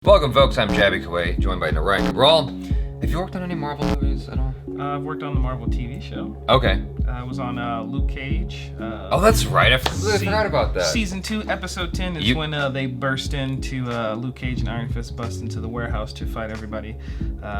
Welcome, folks. I'm Jaby Koay, joined by NARAYAN CABRAL. Have you worked on any Marvel movies at all? I've worked on the Marvel TV show. Okay. I was on Luke Cage. Oh, that's right. I forgot about that. Season 2, Episode 10 is when they burst into Luke Cage and Iron Fist bust into the warehouse to fight everybody.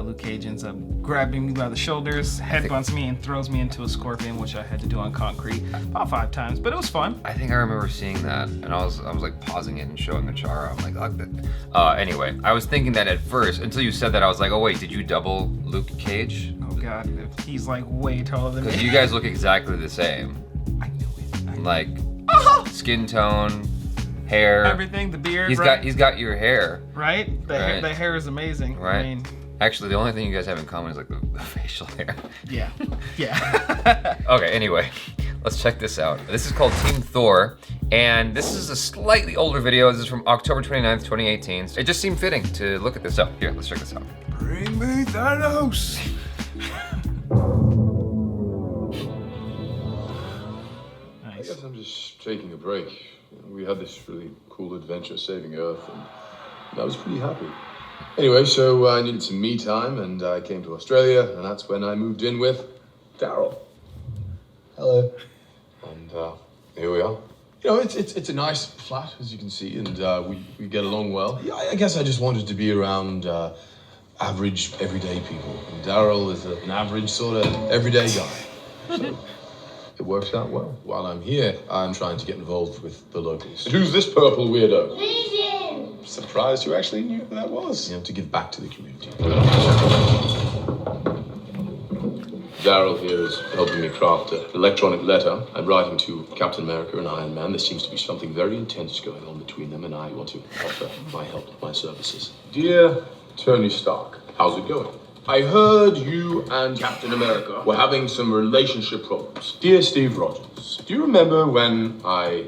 Luke Cage ends up grabbing me by the shoulders, headbutts me, and throws me into a scorpion, which I had to do on concrete about 5 times, but it was fun. I think I remember seeing that, and I was like pausing it and showing Achara. I'm like, anyway, I was thinking that at first, until you said that, I was like, oh wait, did you double Luke Cage? Oh god, he's like way taller than me. Because you guys look exactly the same. I knew it. Like, skin tone, hair. Everything, the beard, He's got your hair. Right? The hair is amazing. Right. I mean, actually, the only thing you guys have in common is like the facial hair. Yeah. Okay, anyway, let's check this out. This is called Team Thor, and this is a slightly older video. This is from October 29th, 2018. It just seemed fitting to look at this up. Here, let's check this out. Bring me Thanos! I guess I'm just taking a break. We had this really cool adventure saving Earth, and I was pretty happy. Anyway, so I needed some me time, and I came to Australia, and that's when I moved in with Darryl. Hello. And here we are. You know, it's a nice flat, as you can see, and we get along well. Yeah, I guess I just wanted to be around average, everyday people. And Darryl is an average sort of everyday guy. So it works out well. While I'm here, I'm trying to get involved with the locals. And who's this purple weirdo? Vision! Surprised you actually knew who that was. You know, to give back to the community. Darryl here is helping me craft an electronic letter. I'm writing to Captain America and Iron Man. There seems to be something very intense going on between them, and I want to offer my help, my services. Dear Tony Stark, how's it going? I heard you and Captain America were having some relationship problems. Dear Steve Rogers, do you remember when I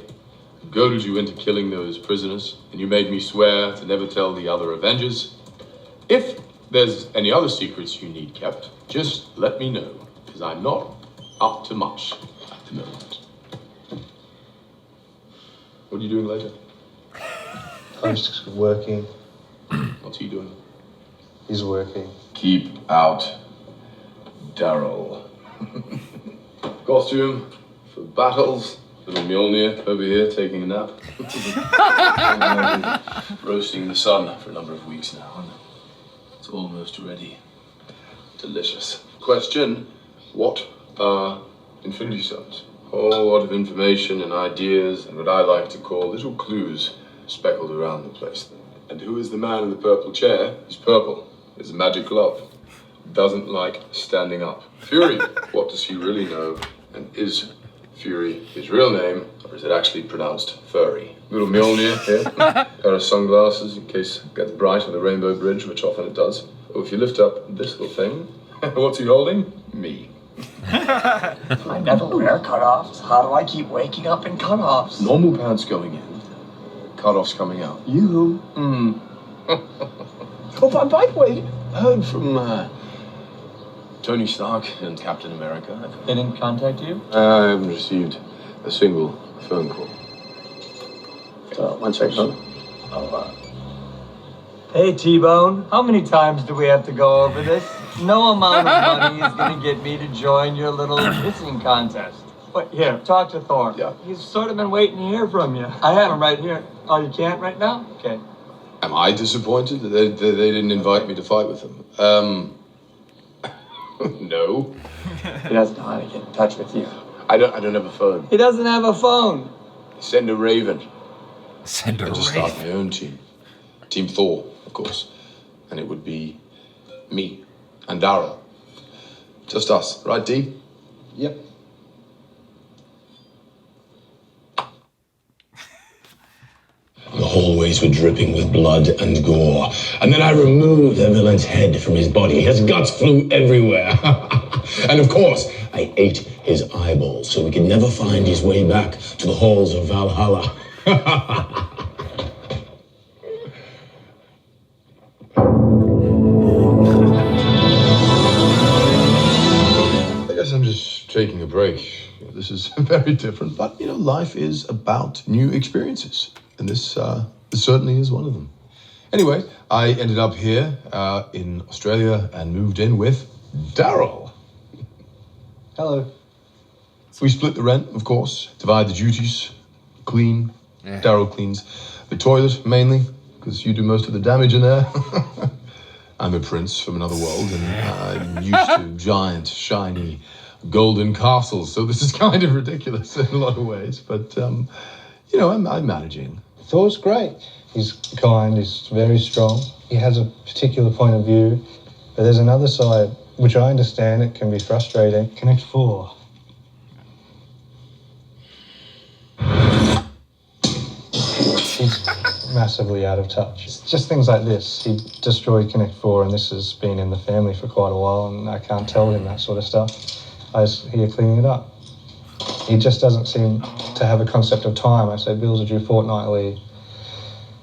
goaded you into killing those prisoners, and you made me swear to never tell the other Avengers? If there's any other secrets you need kept, just let me know, because I'm not up to much at the moment. What are you doing later? I'm just working. What's he doing? He's working. Keep out Darryl. Costume for battles. Little Mjolnir over here taking a nap. Roasting in the sun for a number of weeks now. And it's almost ready. Delicious. Question, what are Infinity Stones? A whole lot of information and ideas and what I like to call little clues speckled around the place. And who is the man in the purple chair? He's purple. Is a magic glove. Doesn't like standing up. Fury, what does he really know? And is Fury his real name, or is it actually pronounced furry? Little Mjolnir here. Pair of sunglasses in case it gets bright on the Rainbow Bridge, which often it does. Oh, if you lift up this little thing, what's he holding? Me. I never wear cutoffs. How do I keep waking up in cutoffs? Normal pants going in, cut-offs coming out. You? Oh, by the way, I heard from Tony Stark and Captain America. they didn't contact you? I haven't received a single phone call. One second. Hey, T-Bone, how many times do we have to go over this? No amount of money is going to get me to join your little kissing contest. But here, talk to Thor. Yeah. He's sort of been waiting to hear from you. I have him right here. Oh, you can't right now? Okay. Am I disappointed that they didn't invite me to fight with them? No. He doesn't know how to get in touch with you. I don't have a phone. He doesn't have a phone. Send a raven. Send a And just start my own team. Team Thor, of course. And it would be me and Darryl. Just us, right, D? Yep. The hallways were dripping with blood and gore. And then I removed the villain's head from his body. His guts flew everywhere. And of course, I ate his eyeballs so he could never find his way back to the halls of Valhalla. I guess I'm just taking a break. This is very different, but, life is about new experiences. And this certainly is one of them. Anyway, I ended up here in Australia and moved in with Darryl. Hello. We split the rent, of course, divide the duties, clean. Yeah. Darryl cleans the toilet mainly, because you do most of the damage in there. I'm a prince from another world, and I'm used to giant, shiny, golden castles, so this is kind of ridiculous in a lot of ways, but, you know, I'm managing. Thor's great. He's kind, he's very strong. He has a particular point of view, but there's another side, which I understand it can be frustrating. Connect 4. He's massively out of touch. It's just things like this. He destroyed Connect 4, and this has been in the family for quite a while, and I can't tell him that sort of stuff. I was here cleaning it up. He just doesn't seem to have a concept of time. I say bills are due fortnightly,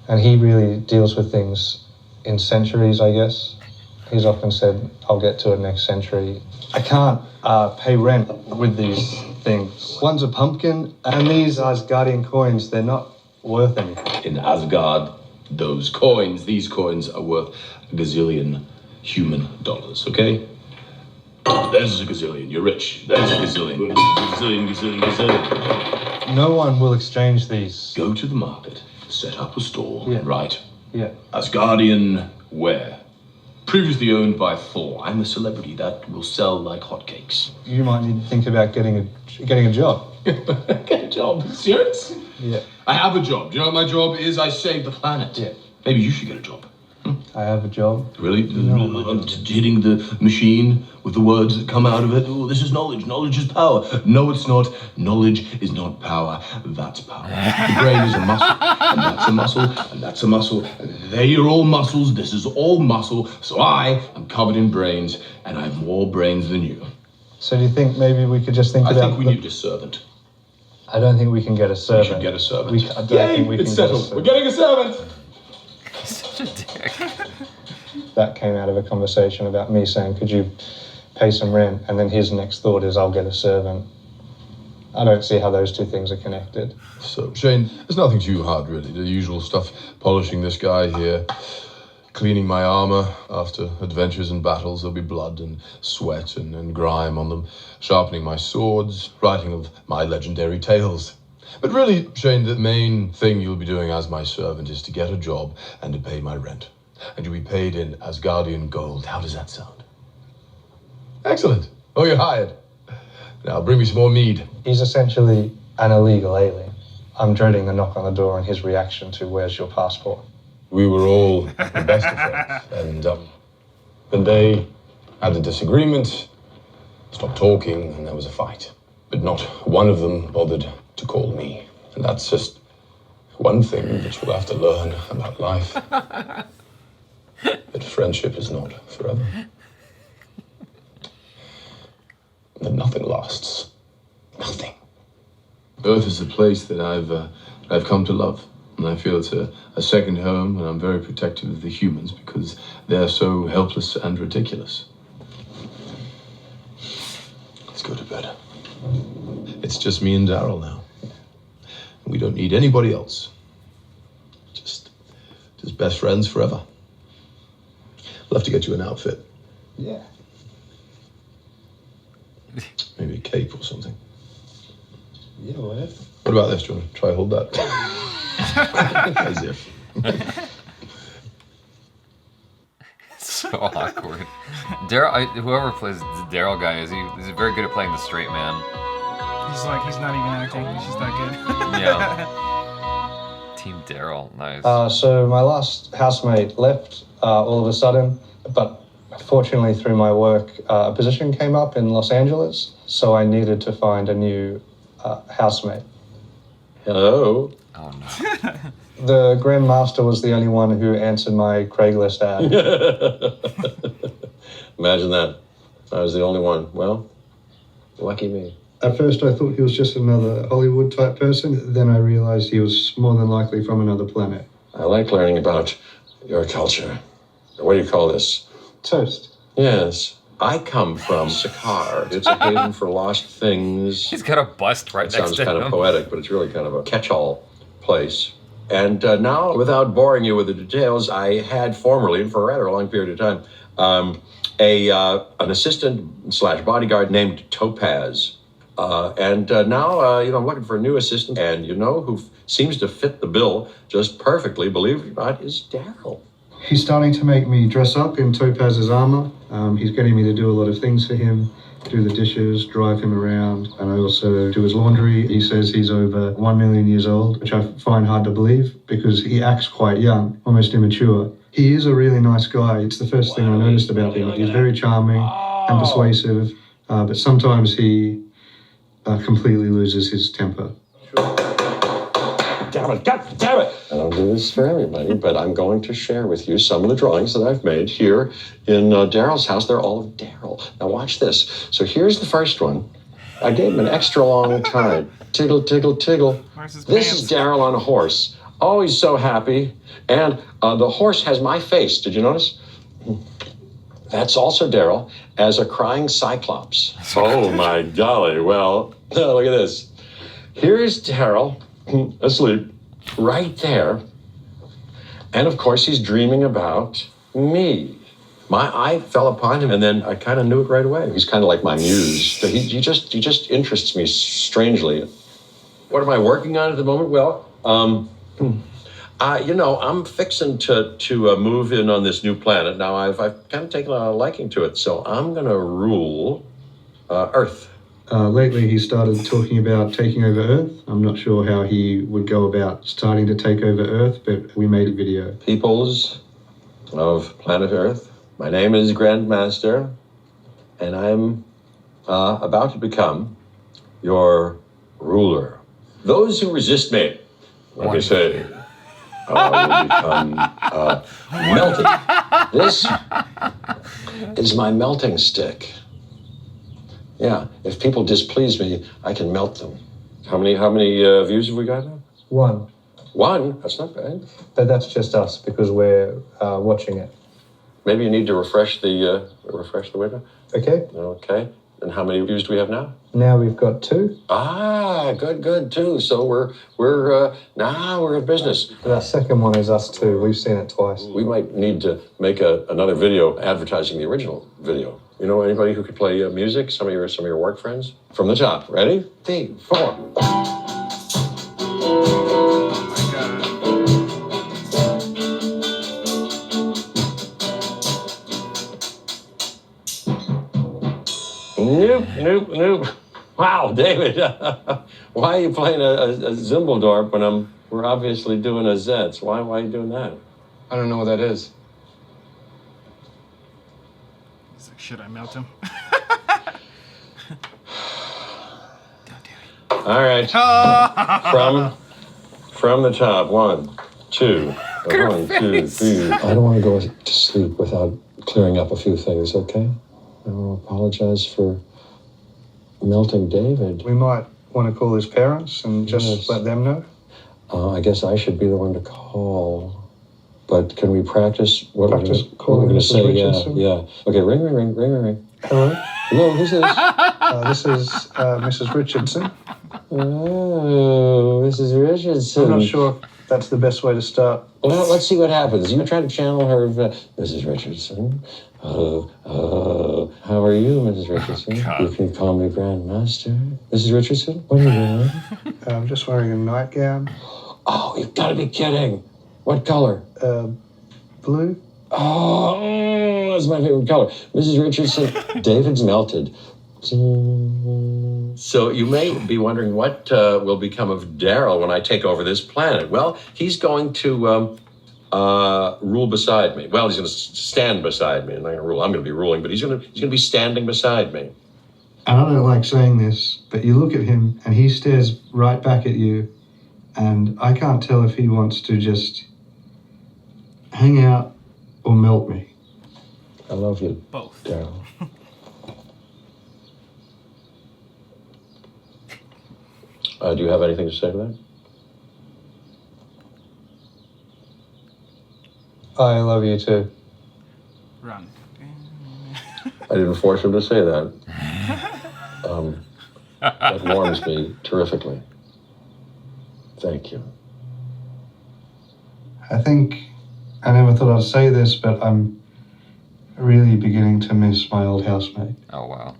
and he really deals with things in centuries, I guess. He's often said, I'll get to it next century. I can't pay rent with these things. One's a pumpkin, and these Asgardian coins, they're not worth anything. In Asgard, these coins are worth a gazillion human dollars, okay? There's a gazillion, you're rich. There's a gazillion. Gazillion. No one will exchange these. Go to the market, set up a stall, Yeah. and write Yeah. Asgardian ware. Previously owned by Thor. I'm a celebrity that will sell like hotcakes. You might need to think about getting a job. Get a job? Serious? Yeah. I have a job. Do you know what my job is? I save the planet. Yeah. Maybe you should get a job. I have a job. Really? Hitting the machine with the words that come out of it. Oh, this is knowledge. Knowledge is power. No, it's not. Knowledge is not power. That's power. The brain is a muscle, and that's a muscle, and that's a muscle. And they are all muscles. This is all muscle. So I am covered in brains, and I have more brains than you. So do you think maybe we could just think I about... think we need a servant. I don't think we can get a We servant. should get a servant. I don't think we it's can get a settled. servant. We're getting a servant. Such a dick. That came out of a conversation about me saying, could you pay some rent? And then his next thought is, I'll get a servant. I don't see how those two things are connected. So, Shane, there's nothing too hard, really. The usual stuff. Polishing this guy here. Cleaning my armor. After adventures and battles, there'll be blood and sweat and grime on them. Sharpening my swords. Writing of my legendary tales. But really, Shane, the main thing you'll be doing as my servant is to get a job and to pay my rent. And you'll be paid in Asgardian gold. How does that sound? Excellent. Oh, you're hired. Now, bring me some more mead. He's essentially an illegal alien. I'm dreading the knock on the door and his reaction to, where's your passport? We were all the best of friends. And they had a disagreement, stopped talking, and there was a fight. But not one of them bothered to call me. And that's just one thing that you'll have to learn about life. That friendship is not forever. That nothing lasts. Nothing. Earth is a place that I've come to love. And I feel it's a second home, and I'm very protective of the humans because they're so helpless and ridiculous. Let's go to bed. It's just me and Darryl now. We don't need anybody else. Just best friends forever. I'll have to get you an outfit. Yeah. Maybe a cape or something. Yeah, whatever. What about this? Do you want to try hold that? As if. So awkward. Darryl, whoever plays the Darryl guy, he's very good at playing the straight man. He's not even acting. He's just that good. Yeah. Team Darryl, nice. So my last housemate left all of a sudden, but fortunately through my work, a position came up in Los Angeles, so I needed to find a new housemate. Hello. Oh no. The Grandmaster was the only one who answered my Craigslist ad. Imagine that. I was the only one. Well, lucky me. At first I thought he was just another Hollywood type person, then I realized he was more than likely from another planet. I like learning about your culture. What do you call this? Toast. Yes. I come from Sakar. It's a haven for lost things. He's got a bust right It next sounds to kind him. of poetic, but it's really kind of a catch-all place. And now, without boring you with the details, I had formerly, and for a rather long period of time, an assistant / bodyguard named Topaz. And now, I'm looking for a new assistant. And you know who seems to fit the bill just perfectly, believe it or not, is Darryl. He's starting to make me dress up in Topaz's armor. He's getting me to do a lot of things for him. Do the dishes, drive him around, and I also do his laundry. He says he's over 1 million years old, which I find hard to believe because he acts quite young, almost immature. He is a really nice guy. It's the first thing I noticed about him. He's very charming and persuasive, but sometimes he completely loses his temper. Damn it, God damn it! I don't do this for everybody, but I'm going to share with you some of the drawings that I've made here in Darryl's house. They're all of Darryl. Now watch this. So here's the first one. I gave him an extra long time. Tiggle, tiggle, tiggle. This is Darryl on a horse. Oh, he's so happy. And the horse has my face. Did you notice? That's also Darryl as a crying cyclops. Oh, my golly. Well, look at this. Here's Darryl asleep right there. And of course, he's dreaming about me. My eye fell upon him, and then I kind of knew it right away. He's kind of like my muse. He just interests me strangely. What am I working on at the moment? Well, I'm fixing to move in on this new planet. Now, I've kind of taken a liking to it, so I'm going to rule Earth. Lately, he started talking about taking over Earth. I'm not sure how he would go about starting to take over Earth, but we made a video. Peoples of planet Earth, my name is Grandmaster, and I'm about to become your ruler. Those who resist me, like I say, will become melted. This is my melting stick. Yeah, if people displease me, I can melt them. How many views have we got now? One. One? That's not bad. But that's just us because we're watching it. Maybe you need to refresh the window. Okay. Okay. And how many views do we have now? Now we've got 2. Ah, good, 2. So we're in business. That second one is us too. We've seen it twice. We might need to make another video advertising the original video. You know anybody who could play music? Some of your work friends? From the top. Ready? 3, 4. Nope. Wow, David. Why are you playing a Zimbaldorp when we're obviously doing a Zets? Why are you doing that? I don't know what that is. He's like, should I melt him? All right. From the top. 1, 2. 1, 2, 3. I don't want to go to sleep without clearing up a few things, okay? I want to apologize for melting David. We might want to call his parents and just let them know. I guess I should be the one to call. But can we practice what we're calling going to Mrs. say? Richardson? Yeah. Okay, ring. Hello? Hello, who's this? This is Mrs. Richardson. Oh, Mrs. Richardson. I'm not sure if that's the best way to start. Well, let's see what happens. You try to channel her, Mrs. Richardson. How are you, Mrs. Richardson? You can call me Grandmaster. Mrs. Richardson, what are you wearing? I'm just wearing a nightgown. Oh, you've got to be kidding. What color? Blue. Oh, that's my favorite color. Mrs. Richardson, David's melted. So you may be wondering what will become of Darryl when I take over this planet. Well, he's going to rule beside me. Well, he's going to stand beside me. I'm not going to rule. I'm going to be ruling, but he's going to be standing beside me. And I don't like saying this, but you look at him and he stares right back at you, and I can't tell if he wants to just hang out or melt me. I love you, both. Darryl. Do you have anything to say to that? I love you too. Run. I didn't force him to say that. That warms me terrifically. Thank you. I think I never thought I'd say this, but I'm really beginning to miss my old housemate. Oh, wow.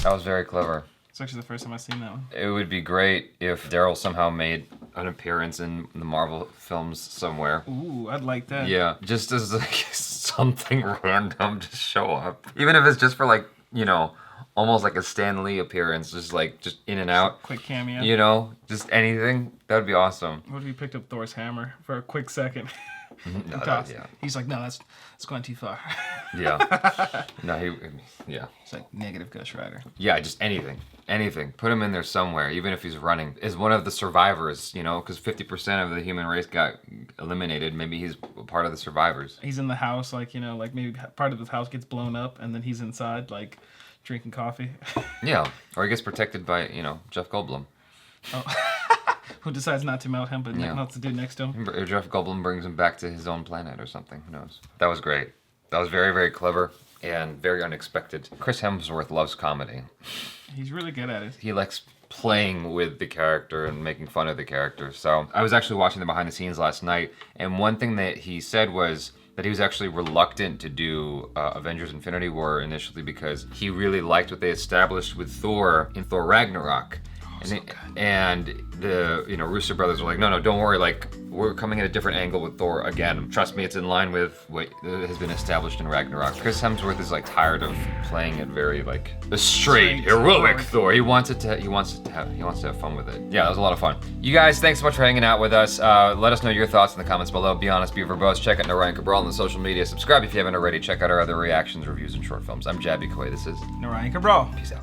That was very clever. It's actually the first time I've seen that one. It would be great if Darryl somehow made an appearance in the Marvel films somewhere. Ooh, I'd like that. Yeah, just as like something random to show up. Even if it's just for like, you know, almost like a Stan Lee appearance, just in and out. Quick cameo. You know, just anything. That would be awesome. What if he picked up Thor's hammer for a quick second? No, yeah. He's like, no, that's going too far. Yeah. No, yeah. It's like negative Ghost Rider. Yeah, just anything. Anything. Put him in there somewhere, even if he's running. Is one of the survivors, you know, because 50% of the human race got eliminated. Maybe he's part of the survivors. He's in the house, like, you know, like maybe part of the house gets blown up and then he's inside, like, drinking coffee. Yeah, or he gets protected by, you know, Jeff Goldblum. Oh. Who decides not to melt him, but melts the dude next to him. Or Jeff Goldblum brings him back to his own planet or something. Who knows? That was great. That was very, very clever and very unexpected. Chris Hemsworth loves comedy. He's really good at it. He likes playing with the character and making fun of the character. So I was actually watching the behind the scenes last night, and one thing that he said was that he was actually reluctant to do Avengers Infinity War initially because he really liked what they established with Thor in Thor Ragnarok. And the Russo brothers were like, no, don't worry, like we're coming at a different angle with Thor again. Trust me, it's in line with what has been established in Ragnarok. Chris Hemsworth is like tired of playing it very like the straight heroic Thor. He wants to have fun with it. Yeah, that was a lot of fun. You guys, thanks so much for hanging out with us. Let us know your thoughts in the comments below. Be honest, be verbose. Check out Narayan Cabral on the social media. Subscribe if you haven't already. Check out our other reactions, reviews, and short films. I'm Jaby Koay. This is Narayan Cabral. Peace out.